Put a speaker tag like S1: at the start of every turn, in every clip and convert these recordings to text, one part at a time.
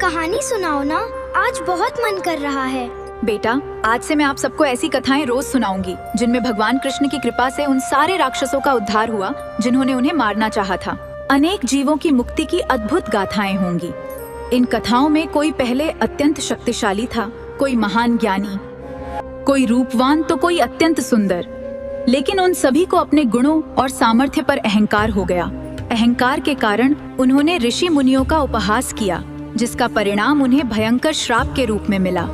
S1: कहानी सुनाओ ना, आज बहुत मन कर रहा है।
S2: बेटा, आज से मैं आप सबको ऐसी कथाएं रोज सुनाऊंगी जिनमें भगवान कृष्ण की कृपा से उन सारे राक्षसों का उद्धार हुआ जिन्होंने उन्हें मारना चाहा था। अनेक जीवों की मुक्ति की अद्भुत गाथाएं होंगी। इन कथाओं में कोई पहले अत्यंत शक्तिशाली था, कोई महान ज्ञानी, कोई रूपवान तो कोई अत्यंत सुंदर। लेकिन उन सभी को अपने गुणों और सामर्थ्य पर अहंकार हो गया। अहंकार के कारण उन्होंने ऋषि मुनियों का उपहास किया, जिसका परिणाम उन्हें भयंकर श्राप के रूप में मिला।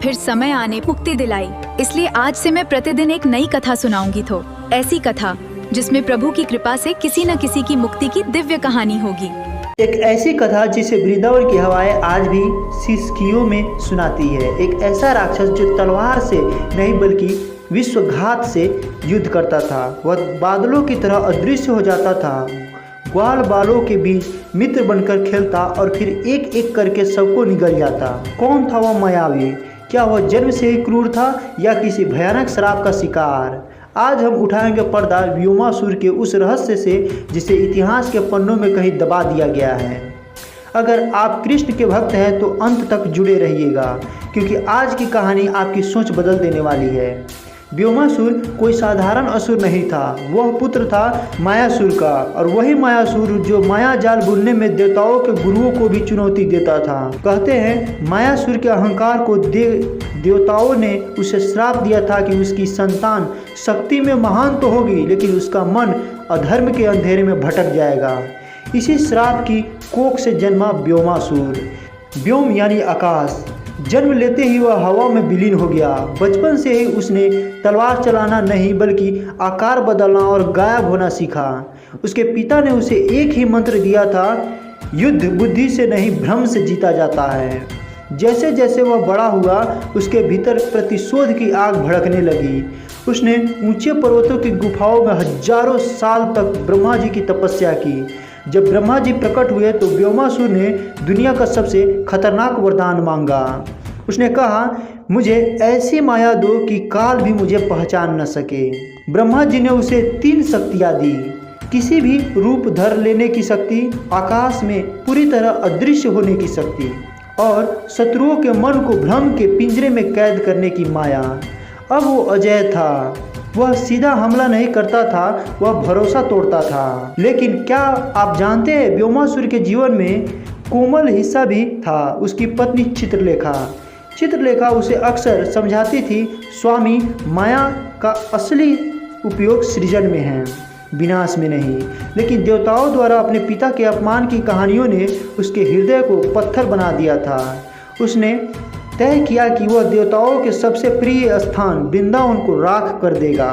S2: फिर समय आने मुक्ति दिलाई। इसलिए आज से मैं प्रतिदिन एक नई कथा सुनाऊंगी। तो ऐसी कथा जिसमें प्रभु की कृपा से किसी न किसी की मुक्ति की दिव्य कहानी होगी।
S3: एक ऐसी कथा जिसे वृंदावन की हवाएं आज भी सिसकियों में सुनाती है। एक ऐसा राक्षस जो तलवार से नहीं बल्कि विश्वघात से युद्ध करता था। वह बादलों की तरह अदृश्य हो जाता था, ग्वाल बालों के बीच मित्र बनकर खेलता और फिर एक एक करके सबको निगल जाता। कौन था वह मायावी? क्या वह जन्म से ही क्रूर था या किसी भयानक श्राप का शिकार? आज हम उठाएंगे पर्दा व्योमासुर के उस रहस्य से जिसे इतिहास के पन्नों में कहीं दबा दिया गया है। अगर आप कृष्ण के भक्त हैं तो अंत तक जुड़े रहिएगा, क्योंकि आज की कहानी आपकी सोच बदल देने वाली है। व्योमासुर कोई साधारण असुर नहीं था, वह पुत्र था मायासुर का, और वही मायासुर जो माया जाल बुनने में देवताओं के गुरुओं को भी चुनौती देता था। कहते हैं मायासुर के अहंकार को देवताओं ने उसे श्राप दिया था कि उसकी संतान शक्ति में महान तो होगी, लेकिन उसका मन अधर्म के अंधेरे में भटक जाएगा। इसी श्राप की कोख से जन्मा व्योमासुर। व्योम यानी आकाश। जन्म लेते ही वह हवा में विलीन हो गया। बचपन से ही उसने तलवार चलाना नहीं बल्कि आकार बदलना और गायब होना सीखा। उसके पिता ने उसे एक ही मंत्र दिया था, युद्ध बुद्धि से नहीं भ्रम से जीता जाता है। जैसे जैसे वह बड़ा हुआ उसके भीतर प्रतिशोध की आग भड़कने लगी। उसने ऊंचे पर्वतों की गुफाओं में हजारों साल तक ब्रह्मा जी की तपस्या की। जब ब्रह्मा जी प्रकट हुए तो व्योमासुर ने दुनिया का सबसे खतरनाक वरदान मांगा। उसने कहा, मुझे ऐसी माया दो कि काल भी मुझे पहचान न सके। ब्रह्मा जी ने उसे 3 शक्तियाँ दी। किसी भी रूप धर लेने की शक्ति, आकाश में पूरी तरह अदृश्य होने की शक्ति, और शत्रुओं के मन को भ्रम के पिंजरे में कैद करने की माया। अब वो अजय था। वह सीधा हमला नहीं करता था, वह भरोसा तोड़ता था। लेकिन क्या आप जानते हैं व्योमासुर के जीवन में कोमल हिस्सा भी था। उसकी पत्नी चित्रलेखा उसे अक्सर समझाती थी, स्वामी, माया का असली उपयोग सृजन में है, विनाश में नहीं। लेकिन देवताओं द्वारा अपने पिता के अपमान की कहानियों ने उसके हृदय को पत्थर बना दिया था। उसने तय किया कि वह देवताओं के सबसे प्रिय स्थान वृंदावन को राख कर देगा।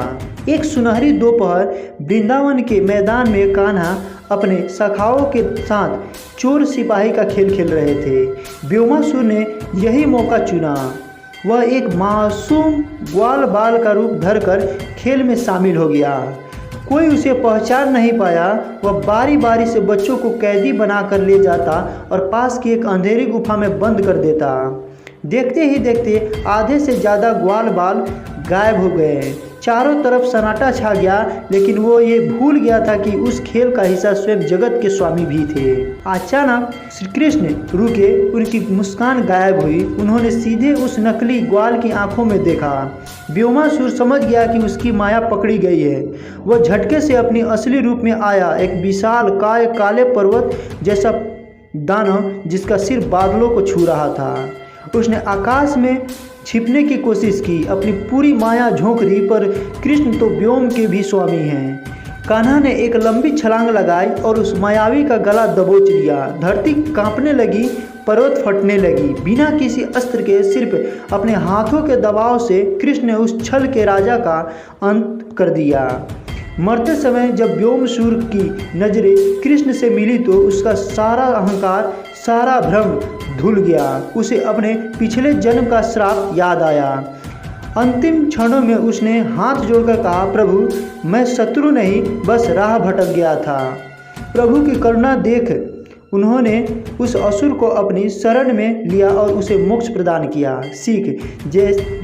S3: एक सुनहरी दोपहर वृंदावन के मैदान में कान्हा अपने सखाओं के साथ चोर सिपाही का खेल खेल रहे थे। व्योमासुर ने यही मौका चुना। वह एक मासूम ग्वाल बाल का रूप धरकर खेल में शामिल हो गया। कोई उसे पहचान नहीं पाया। वह बारी बारी से बच्चों को कैदी बनाकर ले जाता और पास की एक अंधेरी गुफा में बंद कर देता। देखते ही देखते आधे से ज़्यादा ग्वाल बाल गायब हो गए। चारों तरफ सन्नाटा छा गया, लेकिन वो ये भूल गया था कि उस खेल का हिस्सा स्वयं जगत के स्वामी भी थे। अचानक श्री कृष्ण रुके, उनकी मुस्कान गायब हुई। उन्होंने सीधे उस नकली ग्वाल की आंखों में देखा। व्योमासुर समझ गया कि उसकी माया पकड़ी गई है। वह झटके से अपनी असली रूप में आया, एक विशाल काय काले पर्वत जैसा दानव जिसका सिर बादलों को छू रहा था। उसने आकाश में छिपने की कोशिश की, अपनी पूरी माया झोंक दी, पर कृष्ण तो व्योम के भी स्वामी हैं। कान्हा ने एक लंबी छलांग लगाई और उस मायावी का गला दबोच लिया। धरती कांपने लगी, पर्वत फटने लगी। बिना किसी अस्त्र के सिर्फ अपने हाथों के दबाव से कृष्ण ने उस छल के राजा का अंत कर दिया। मरते समय जब व्योमासुर की नजरें कृष्ण से मिली तो उसका सारा अहंकार, सारा भ्रम धुल गया। उसे अपने पिछले जन्म का श्राप याद आया। अंतिम क्षणों में उसने हाथ जोड़कर कहा, प्रभु, मैं शत्रु नहीं, बस राह भटक गया था। प्रभु की करुणा देख उन्होंने उस असुर को अपनी शरण में लिया और उसे मोक्ष प्रदान किया। सीख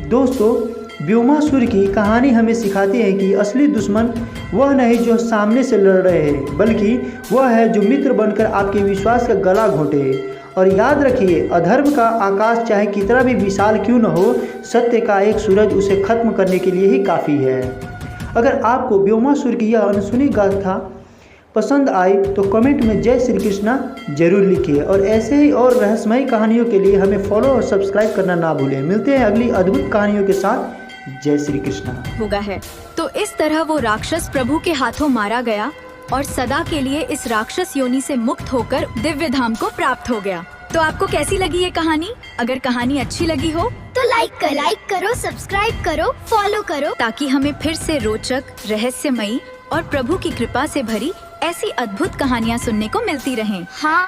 S3: दोस्तों, व्योमासुर की कहानी हमें सिखाती है कि असली दुश्मन वह नहीं जो सामने से लड़ रहे हैं, बल्कि वह है जो मित्र बनकर आपके विश्वास का गला घोंटे। और याद रखिए, अधर्म का आकाश चाहे कितना भी विशाल क्यों न हो, सत्य का एक सूरज उसे खत्म करने के लिए ही काफ़ी है। अगर आपको व्योमासुर की यह अनसुनी गाथा पसंद आई तो कमेंट में जय श्री कृष्णा जरूर लिखिए और ऐसे ही और रहस्यमयी कहानियों के लिए हमें फॉलो और सब्सक्राइब करना ना भूलें। मिलते हैं अगली अद्भुत कहानियों के साथ। जय श्री कृष्णा।
S2: होगा है। तो इस तरह वो राक्षस प्रभु के हाथों मारा गया और सदा के लिए इस राक्षस योनि से मुक्त होकर दिव्य धाम को प्राप्त हो गया। तो आपको कैसी लगी ये कहानी? अगर कहानी अच्छी लगी हो
S1: तो लाइक करो, सब्सक्राइब करो, फॉलो करो,
S2: ताकि हमें फिर से रोचक, रहस्यमयी और प्रभु की कृपा से भरी ऐसी अद्भुत कहानियाँ सुनने को मिलती रहें।
S1: हाँ।